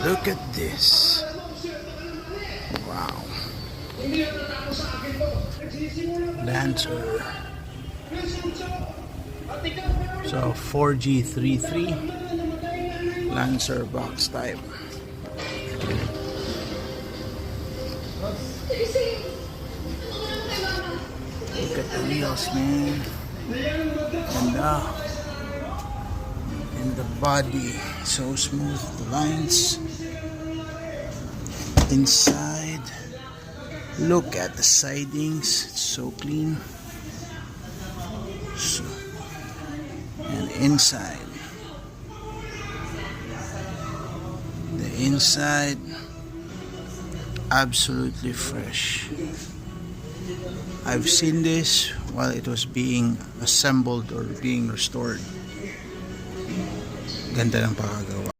Look at this. Wow. Lancer. So 4G33 Lancer Boxtype. Look at the wheels, man. And the body, so smooth. The lines inside. Look at the sidings, it's so clean. So, and inside, the inside absolutely fresh. I've seen this while it was being assembled or being restored. Ganda ng pagkagawa.